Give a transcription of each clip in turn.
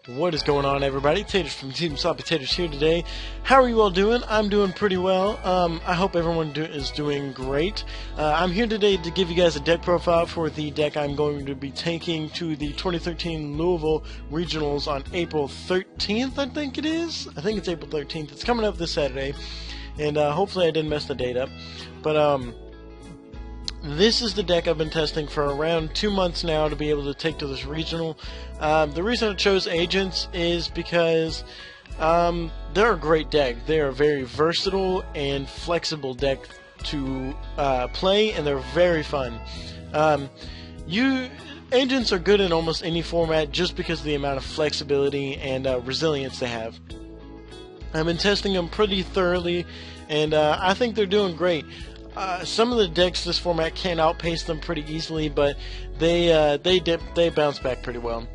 What is going on, everybody? Taters from TeamSlopyTaters here today. How are you all doing? I'm doing pretty well. I hope everyone is doing great. I'm here today to give you guys a deck profile for the deck I'm going to be taking to the 2013 Louisville Regionals on April 13th, I think it is. I think it's April 13th. It's coming up this Saturday, and hopefully I didn't mess the date up. But this is the deck I've been testing for around 2 months now to be able to take to this regional. The reason I chose Agents is because they're a great deck. They're a very versatile and flexible deck to play, and they're very fun. Agents are good in almost any format just because of the amount of flexibility and resilience they have. I've been testing them pretty thoroughly, and I think they're doing great. Some of the decks this format can outpace them pretty easily, but they bounce back pretty well.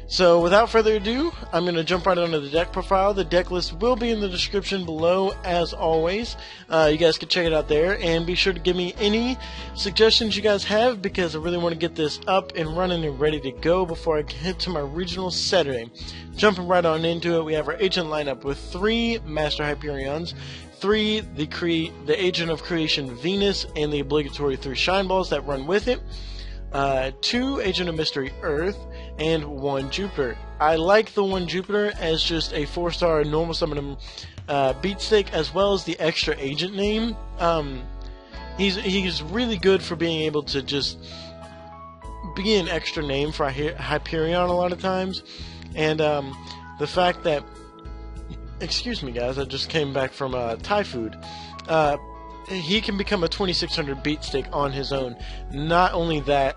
So without further ado, I'm going to jump right onto the deck profile. The deck list will be in the description below, as always. You guys can check it out there, and be sure to give me any suggestions you guys have, because I really want to get this up and running and ready to go before I head to my regional Saturday. Jumping right on into it, we have our agent lineup with 3 Master Hyperions, 3 the Agent of Creation Venus, and the obligatory 3 Shine Balls that run with it, 2 Agent of Mystery Earth, and 1 Jupiter. I like the 1 Jupiter as just a 4-star normal summon beat stick, as well as the extra agent name. He's really good for being able to just be an extra name for Hyperion a lot of times, and the fact that, excuse me guys, I just came back from Thai food. He can become a 2600 beat stick on his own. Not only that,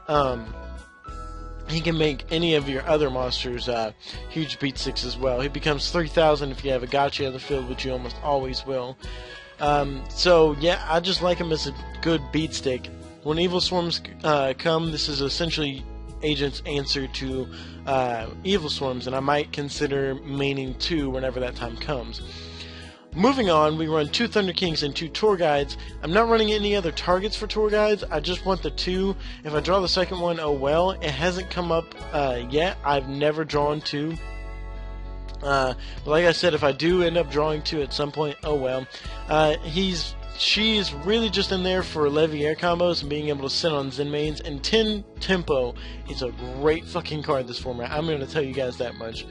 he can make any of your other monsters huge beat sticks as well. He becomes 3000 if you have a gotcha on the field, which you almost always will. So yeah, I just like him as a good beat stick. When evil swarms come, this is essentially Agent's answer to evil swarms, and I might consider maining 2 whenever that time comes. Moving on, we run 2 Thunder Kings and 2 Tour Guides. I'm not running any other targets for Tour Guides. I just want the 2. If I draw the second one, oh well. It hasn't come up yet. I've never drawn 2. But like I said, if I do end up drawing 2 at some point, oh well. She's really just in there for Levy air combos and being able to sit on Zen mains, and 10 Tempo is a great fucking card this format. I'm going to tell you guys that much.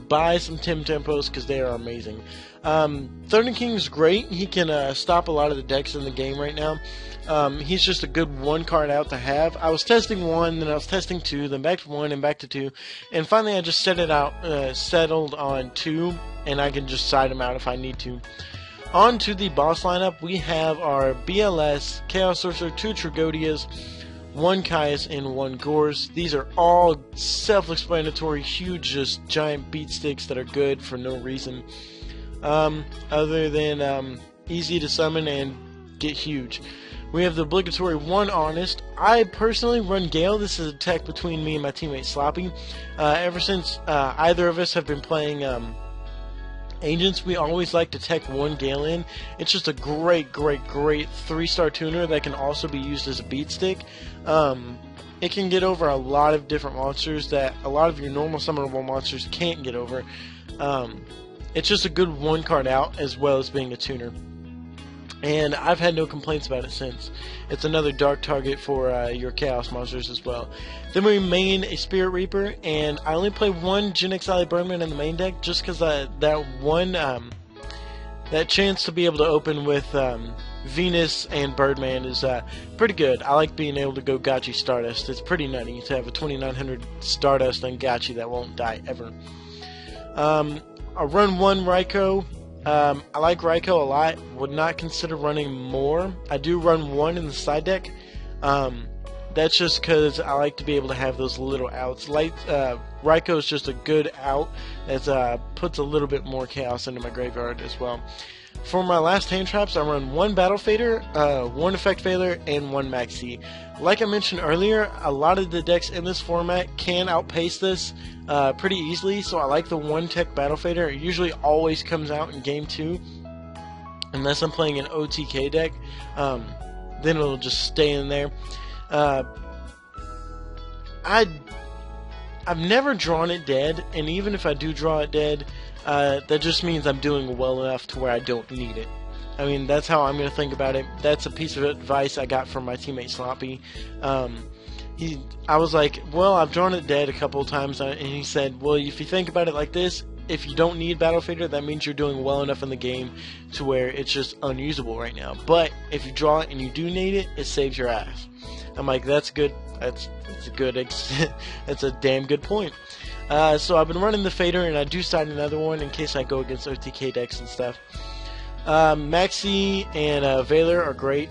Buy some Tim Tempos because they are amazing. Thunder King's great. He can stop a lot of the decks in the game right now. He's just a good 1 card out to have. I was testing 1, then I was testing 2, then back to 1 and back to 2, and finally I just settled on 2, and I can just side him out if I need to. On to the boss lineup, we have our BLS, Chaos Sorcerer, 2 Tragoedias, 1 Caius, and 1 Gorz. These are all self-explanatory, huge, just giant beat sticks that are good for no reason, other than easy to summon and get huge. We have the obligatory 1 Honest. I personally run Gale. This is a tech between me and my teammate Sloppy. Ever since either of us have been playing Agents, we always like to tech 1 Gale in. It's just a great 3-star tuner that can also be used as a beat stick. It can get over a lot of different monsters that a lot of your normal summonable monsters can't get over. It's just a good 1 card out, as well as being a tuner. And I've had no complaints about it since. It's another dark target for your Chaos monsters as well. Then we main a Spirit Reaper, and I only play 1 Genex Birdman in the main deck just because that chance to be able to open with Venus and Birdman is pretty good. I like being able to go Gotchi Stardust. It's pretty nutty to have a 2900 Stardust and Gotchi that won't die ever. I run 1 Ryko. I like Ryko a lot. Would not consider running more. I do run 1 in the side deck. That's just because I like to be able to have those little outs. Ryko is just a good out that puts a little bit more chaos into my graveyard as well. For my last hand traps, I run 1 Battle Fader, 1 Effect Failure, and 1 Maxx. Like I mentioned earlier, a lot of the decks in this format can outpace this pretty easily, so I like the 1 Tech Battle Fader. It usually always comes out in Game 2, unless I'm playing an OTK deck. Then it'll just stay in there. I've never drawn it dead, and even if I do draw it dead, that just means I'm doing well enough to where I don't need it. I mean, that's how I'm going to think about it. That's a piece of advice I got from my teammate Sloppy. I was like, well, I've drawn it dead a couple of times, and he said, well, if you think about it like this, if you don't need Battle Fader, that means you're doing well enough in the game to where it's just unusable right now. But if you draw it and you do need it, it saves your ass. I'm like, that's good. That's a good. That's a damn good point. So I've been running the Fader, and I do side another one in case I go against OTK decks and stuff. Maxi and Valor are great.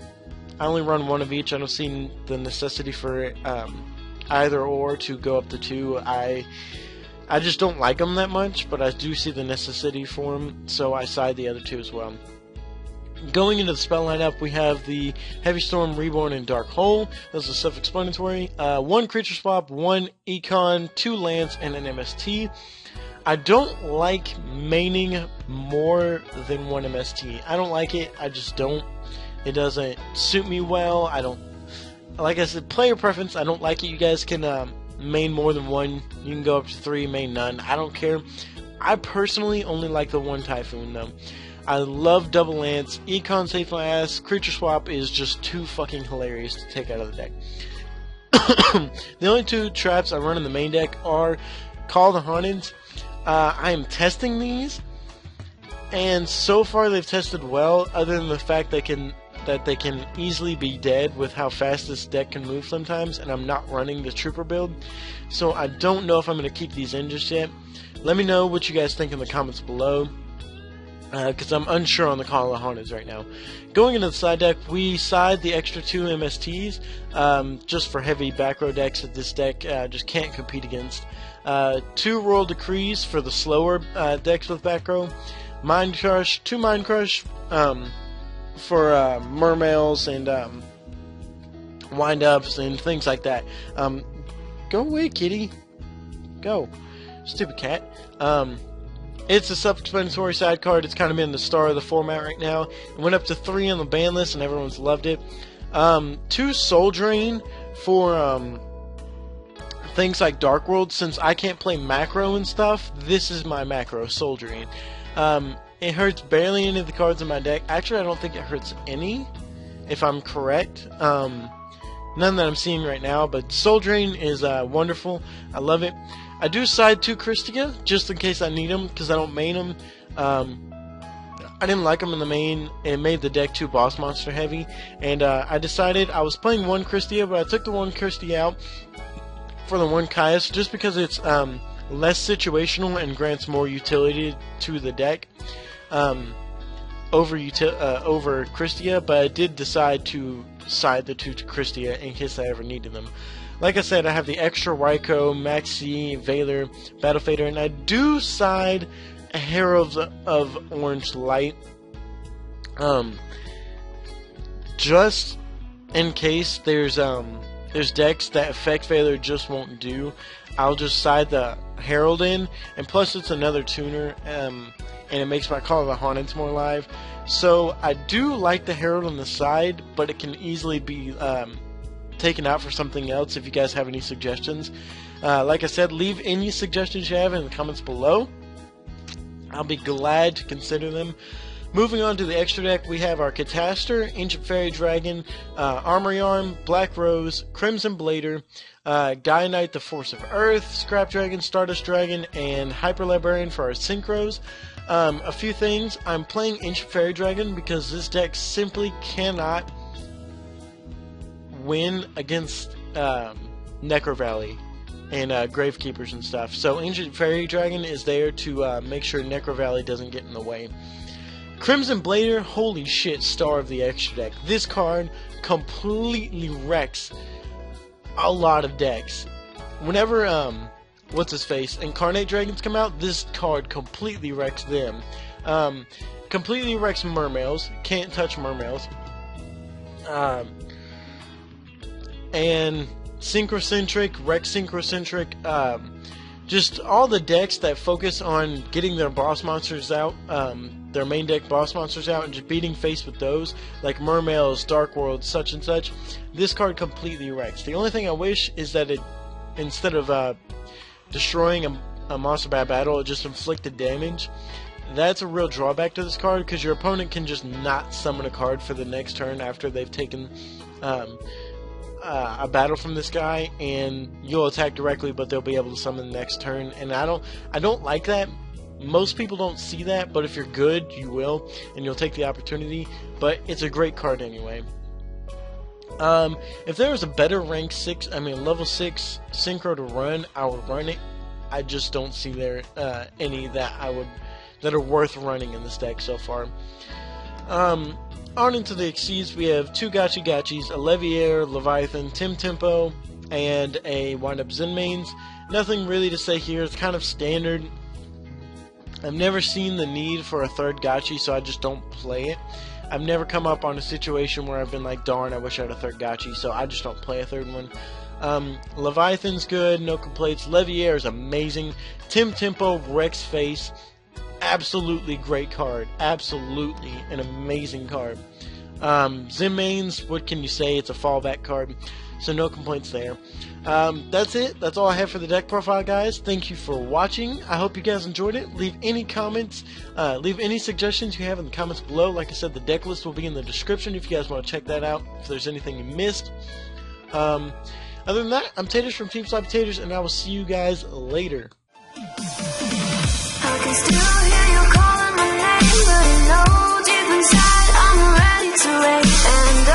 I only run one of each. I don't see the necessity for either or to go up to 2. I just don't like them that much, but I do see the necessity for them, so I side the other 2 as well. Going into the spell lineup, we have the Heavy Storm, Reborn, and Dark Hole. Those are self-explanatory. 1 creature swap, 1 Econ, 2 Lance, and an MST. I don't like maining more than 1 MST. I don't like it. I just don't. It doesn't suit me well. I don't. Like I said, player preference. I don't like it. You guys can main more than 1. You can go up to 3, main none. I don't care. I personally only like the 1 Typhoon though. I love double Lance. Econ safe my ass. Creature swap is just too fucking hilarious to take out of the deck. The only 2 traps I run in the main deck are Call the Haunted. I am testing these, and so far they've tested well, other than the fact that they can easily be dead with how fast this deck can move sometimes, and I'm not running the Trooper build, so I don't know if I'm going to keep these in just yet. Let me know what you guys think in the comments below, because I'm unsure on the Call of the Haunted right now. Going into the side deck, we side the extra 2 MSTs, just for heavy back row decks that this deck just can't compete against. 2 Royal Decrees for the slower decks with back row. Mind Crush, 2 Mind Crush for Mermails and Wind Ups and things like that. Go away, kitty. Go. Stupid cat. It's a self-explanatory side card. It's kind of been the star of the format right now. It went up to 3 on the ban list, and everyone's loved it. 2 Soldier-Envoy for things like Dark World. Since I can't play macro and stuff, this is my macro, Soldier-Envoy. It hurts barely any of the cards in my deck. Actually, I don't think it hurts any, if I'm correct. None that I'm seeing right now, but Soldier-Envoy is wonderful. I love it. I do side 2 Christia, just in case I need them, because I don't main them. I didn't like them in the main. It made the deck too boss monster heavy, and I decided I was playing 1 Christia, but I took the 1 Christia out for the 1 Caius, just because it's less situational and grants more utility to the deck over Christia, but I did decide to side the 2 Christia in case I ever needed them. Like I said, I have the extra Ryko, Maxi, Valor, Battle Fader, and I do side a Herald of Orange Light. Just in case there's decks that Effect Valor just won't do, I'll just side the Herald in, and plus it's another tuner, and it makes my Call of the Haunted more live. So I do like the Herald on the side, but it can easily be taken out for something else if you guys have any suggestions. Like I said, leave any suggestions you have in the comments below. I'll be glad to consider them. Moving on to the extra deck, we have our Catastor, Ancient Fairy Dragon, Armory Arm, Black Rose, Crimson Blader, Gaia Knight, the Force of Earth, Scrap Dragon, Stardust Dragon, and Hyper Librarian for our Synchros. A few things. I'm playing Ancient Fairy Dragon because this deck simply cannot win against Necro Valley and Gravekeepers and stuff. So Ancient Fairy Dragon is there to make sure Necro Valley doesn't get in the way. Crimson Blader, holy shit, star of the extra deck. This card completely wrecks a lot of decks. Whenever what's his face, Incarnate Dragons come out, this card completely wrecks them. Completely wrecks Mermails. Can't touch Mermails. And Synchrocentric, Rex Synchrocentric, just all the decks that focus on getting their boss monsters out, their main deck boss monsters out, and just beating face with those, like Mermails, Dark World, such and such, this card completely wrecks. The only thing I wish is that it, instead of destroying a monster by battle, it just inflicted damage. That's a real drawback to this card, because your opponent can just not summon a card for the next turn after they've taken a battle from this guy, and you'll attack directly, but they'll be able to summon the next turn. And I don't like that. Most people don't see that, but if you're good, you will, and you'll take the opportunity. But it's a great card anyway. If there was a better level 6 synchro to run, I would run it. I just don't see there any that are worth running in this deck so far. On into the Exceeds, we have 2 Gachis, a Leviair, Leviathan, Tempo, and a Wind-Up Zenmaines. Nothing really to say here. It's kind of standard. I've never seen the need for a third Gachi, so I just don't play it. I've never come up on a situation where I've been like, darn, I wish I had a third Gachi, so I just don't play a third one. Leviathan's good, no complaints. Leviair is amazing. Tempo, Rex Face, absolutely great card. Absolutely an amazing card. Zenmaines, what can you say? It's a fallback card, so no complaints there. That's it. That's all I have for the deck profile, guys. Thank you for watching. I hope you guys enjoyed it. Leave any comments, leave any suggestions you have in the comments below. Like I said, the deck list will be in the description if you guys want to check that out, if there's anything you missed. Other than that, I'm Taters from TeamSlopyTaters, and I will see you guys later. I can still hear you calling my name, but I know deep inside I'm ready to wait. And